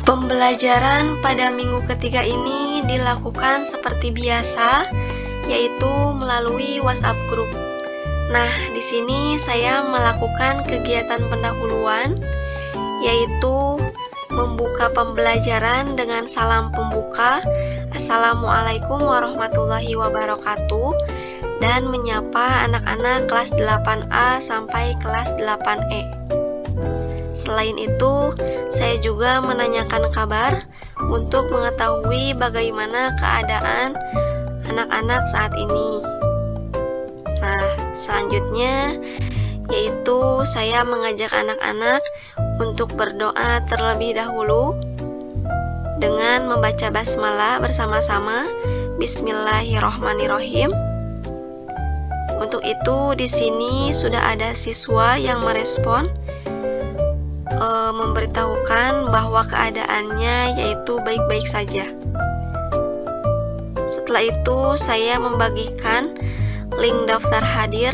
Pembelajaran pada minggu ketiga ini dilakukan seperti biasa, yaitu melalui WhatsApp group. Nah, di sini saya melakukan kegiatan pendahuluan, yaitu membuka pembelajaran dengan salam pembuka, Assalamualaikum warahmatullahi wabarakatuh, dan menyapa anak-anak kelas 8A sampai kelas 8E. Selain itu, saya juga menanyakan kabar untuk mengetahui bagaimana keadaan anak-anak saat ini. Nah, selanjutnya yaitu saya mengajak anak-anak untuk berdoa terlebih dahulu dengan membaca basmalah bersama-sama. Bismillahirrohmanirrohim. Untuk itu di sini sudah ada siswa yang merespon, memberitahukan bahwa keadaannya yaitu baik-baik saja. Setelah itu saya membagikan link daftar hadir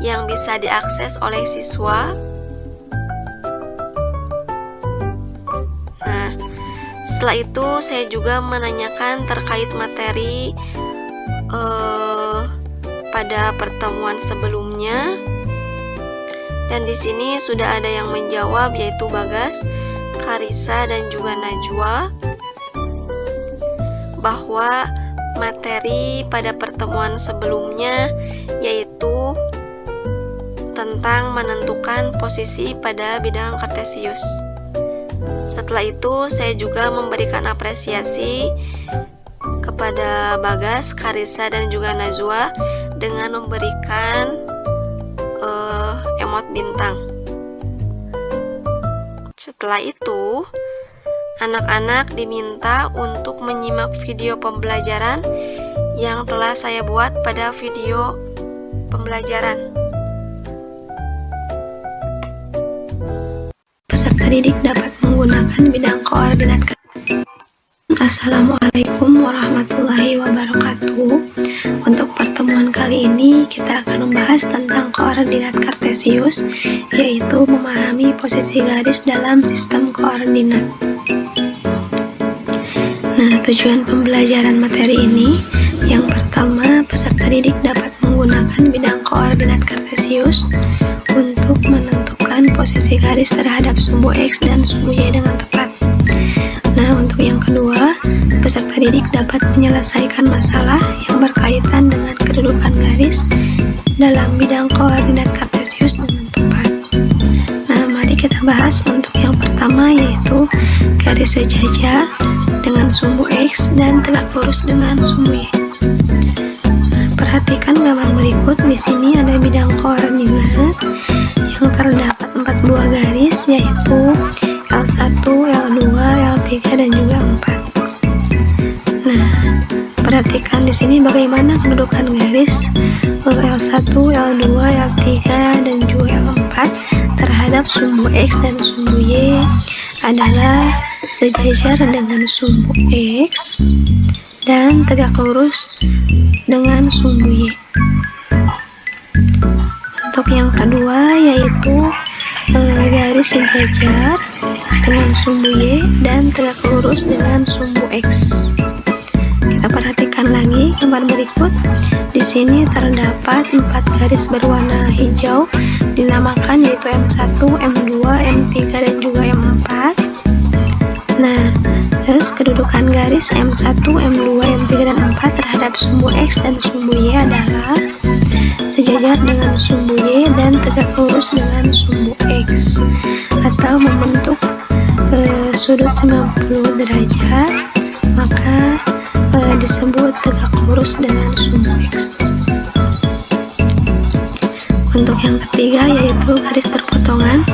yang bisa diakses oleh siswa. Nah, setelah itu saya juga menanyakan terkait materi pada pertemuan sebelumnya. Dan di sini sudah ada yang menjawab, yaitu Bagas, Karisa, dan juga Najwa, bahwa materi pada pertemuan sebelumnya yaitu tentang menentukan posisi pada bidang kartesius. Setelah itu saya juga memberikan apresiasi kepada Bagas, Karisa, dan juga Najwa dengan memberikan emot bintang. Setelah itu, anak-anak diminta untuk menyimak video pembelajaran yang telah saya buat pada video pembelajaran. Peserta didik dapat menggunakan bidang koordinat. Assalamualaikum warahmatullahi wabarakatuh. Untuk pertemuan kali ini kita akan membahas tentang koordinat kartesius, yaitu memahami posisi garis dalam sistem koordinat. Nah, tujuan pembelajaran materi ini, yang pertama, peserta didik dapat menggunakan bidang koordinat kartesius untuk menentukan posisi garis terhadap sumbu X dan sumbu Y dengan tepat. Nah, untuk yang kedua, peserta didik dapat menyelesaikan masalah yang berkaitan dengan kedudukan garis dalam bidang koordinat kartesius dengan tepat. Nah, mari kita bahas untuk yang pertama, yaitu garis sejajar dengan sumbu X dan tegak lurus dengan sumbu Y. Nah, perhatikan gambar berikut. Di sini ada bidang koordinat yang terdapat 4 buah garis, yaitu L1, L2, L3, dan juga L4. Nah, perhatikan di sini bagaimana kedudukan garis L1, L2, L3, dan juga L4 terhadap sumbu X dan sumbu Y adalah sejajar dengan sumbu X dan tegak lurus dengan sumbu Y. Untuk yang kedua, yaitu garis sejajar dengan sumbu Y dan tegak lurus dengan sumbu X. Kita perhatikan lagi gambar berikut. Di sini terdapat 4 garis berwarna hijau, dinamakan yaitu M1, M2, M3, dan juga M4. Nah, terus kedudukan garis M1, M2, M3, dan M4 terhadap sumbu X dan sumbu Y adalah sejajar dengan sumbu Y dan tegak lurus dengan sumbu X, atau membentuk sudut 90 derajat, maka disebut tegak lurus dengan sumbu X. Untuk yang ketiga, yaitu garis berpotongan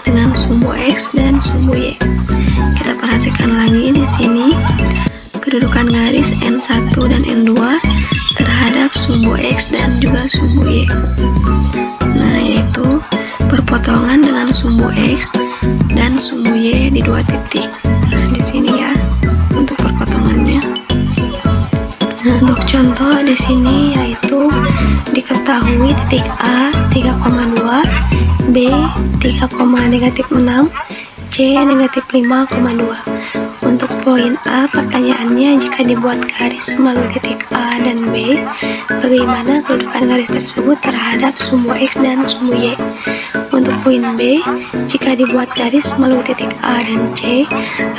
dengan sumbu X dan sumbu Y. Kita perhatikan lagi di sini kedudukan garis N1 dan N2 terhadap sumbu X dan juga sumbu Y. Nah, yaitu berpotongan dengan sumbu X dan sumbu Y di 2 titik. Nah, di sini ya untuk perpotongannya. Nah, untuk contoh di sini yaitu diketahui titik A 3,2, B 3,-6, C -5,2. untuk poin A, pertanyaannya jika dibuat garis melalui titik A dan B, bagaimana kedudukan garis tersebut terhadap sumbu X dan sumbu Y? Untuk poin B, jika dibuat garis melalui titik A dan C,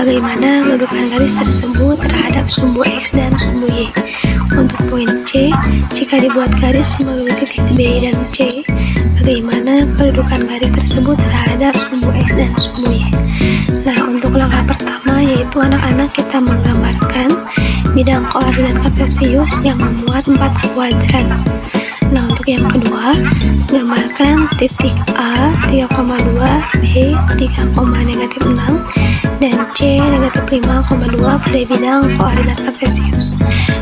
bagaimana kedudukan garis tersebut terhadap sumbu X dan sumbu Y? Untuk poin C, jika dibuat garis melalui titik B dan C, bagaimana kedudukan garis tersebut terhadap sumbu X dan sumbu Y? Nah, untuk langkah pertama yaitu anak-anak kita menggambarkan bidang koordinat kartesius yang memuat 4 kuadran. Nah, untuk yang kedua, gambarkan titik A 3,2, B 3,-6, dan C -5,2 pada bidang koordinat kartesius.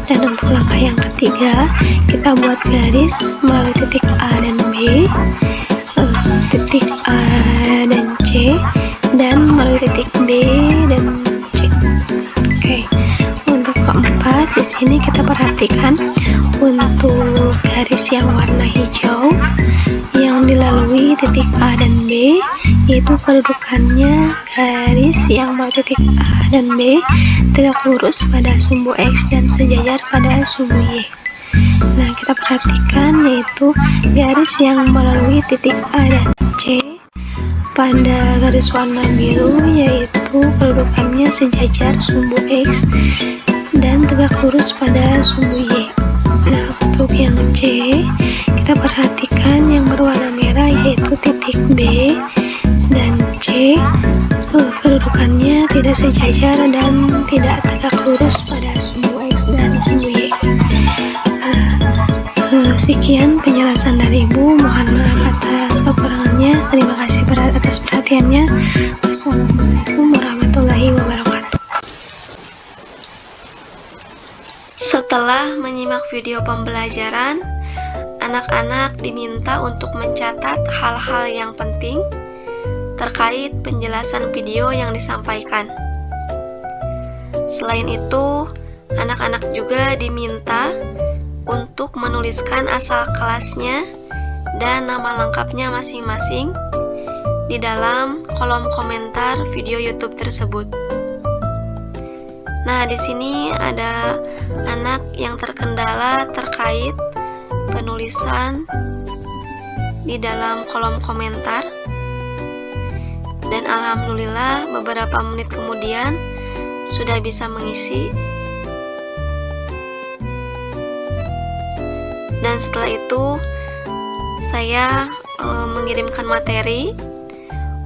Dan untuk langkah yang ketiga, kita buat garis melalui titik A dan B, titik A dan C, dan melalui titik B dan C. Oke. Untuk keempat, di sini kita perhatikan untuk garis yang warna hijau yang dilalui titik A dan B, yaitu kedudukannya garis yang melalui titik A dan B tegak lurus pada sumbu X dan sejajar pada sumbu Y. Nah, kita perhatikan yaitu garis yang melalui titik A dan C pada garis warna biru, yaitu kedudukannya sejajar sumbu X dan tegak lurus pada sumbu Y. Nah, untuk yang C, kita perhatikan yang berwarna merah yaitu titik B dan C, kedudukannya tidak sejajar dan tidak tegak lurus pada sumbu X dan sumbu Y. Sekian penjelasan dari Ibu, mohon maaf atas kekurangannya. Terima kasih atas perhatiannya. Wassalamualaikum warahmatullahi wabarakatuh. Setelah menyimak video pembelajaran, anak-anak diminta untuk mencatat hal-hal yang penting terkait penjelasan video yang disampaikan. Selain itu, anak-anak juga diminta untuk menuliskan asal kelasnya dan nama lengkapnya masing-masing di dalam kolom komentar video YouTube tersebut. Nah, di sini ada anak yang terkendala terkait penulisan di dalam kolom komentar. Dan alhamdulillah beberapa menit kemudian sudah bisa mengisi. Dan setelah itu saya mengirimkan materi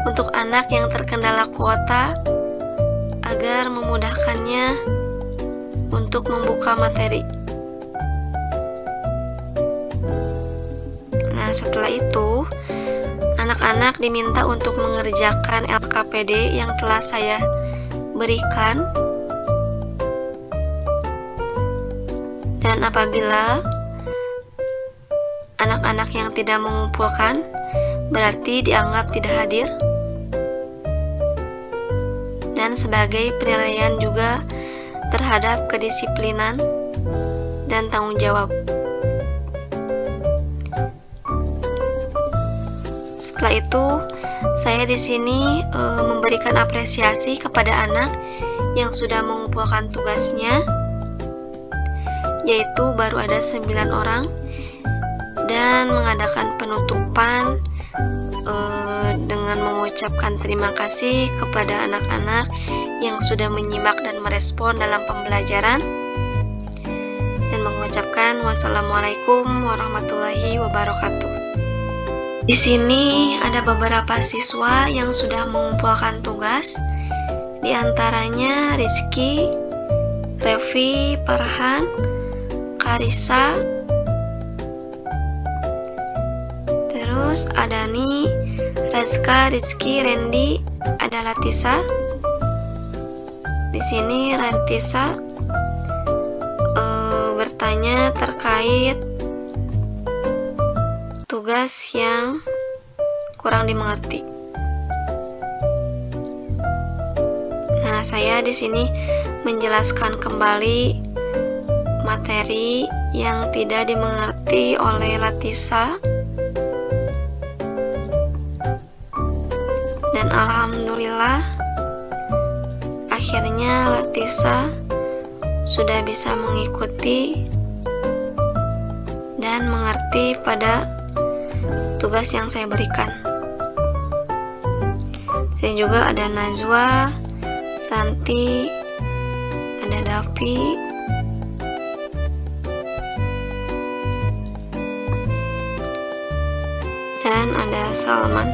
untuk anak yang terkendala kuota agar memudahkannya untuk membuka materi. Nah, setelah itu anak-anak diminta untuk mengerjakan LKPD yang telah saya berikan. Dan apabila anak-anak yang tidak mengumpulkan, berarti dianggap tidak hadir. Dan sebagai penilaian juga terhadap kedisiplinan dan tanggung jawab. Setelah itu, saya di sini memberikan apresiasi kepada anak yang sudah mengumpulkan tugasnya, yaitu baru ada 9 orang, dan mengadakan penutupan dengan mengucapkan terima kasih kepada anak-anak yang sudah menyimak dan merespon dalam pembelajaran, dan mengucapkan wassalamualaikum warahmatullahi wabarakatuh. Di sini ada beberapa siswa yang sudah mengumpulkan tugas, di antaranya Rizky, Revi, Farhan, Karisa, terus Adani, Rezka, Rizky, Randy, ada Latisa. Di sini Latisa bertanya terkait tugas yang kurang dimengerti. Nah, saya di sini menjelaskan kembali materi yang tidak dimengerti oleh Latisa. Dan alhamdulillah akhirnya Latisa sudah bisa mengikuti dan mengerti pada tugas yang saya berikan. Saya juga ada Najwa, Santi, ada Davi, dan ada Salman.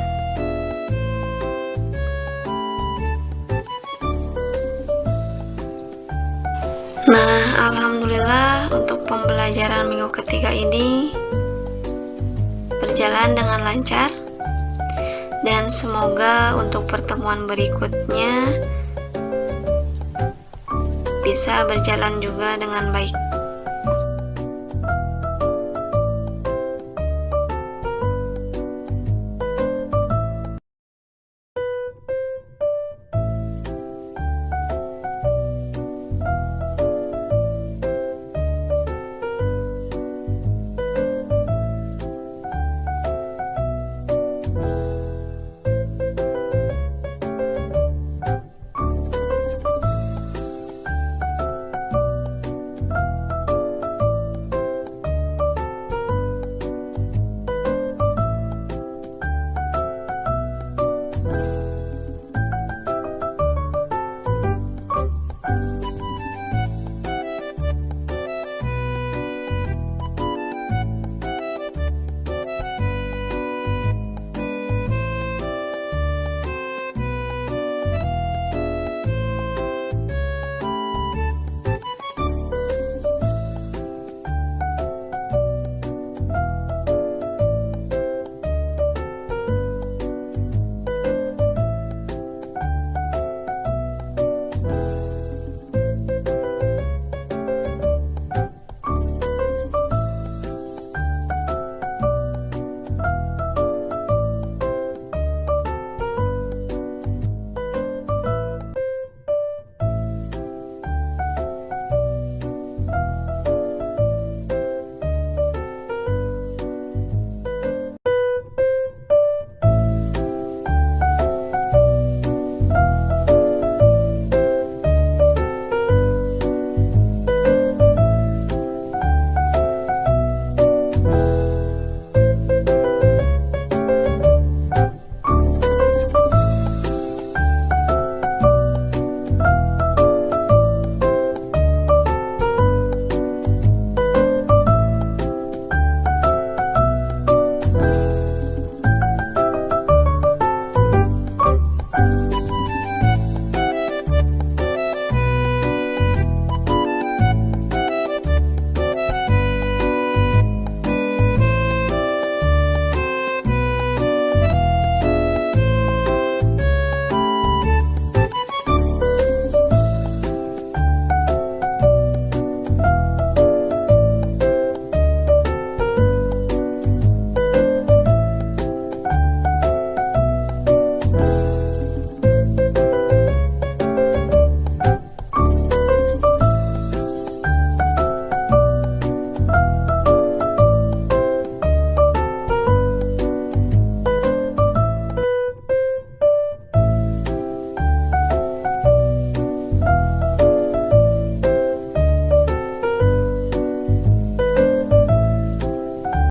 Nah, alhamdulillah untuk pembelajaran minggu ketiga ini berjalan dengan lancar, dan semoga untuk pertemuan berikutnya bisa berjalan juga dengan baik.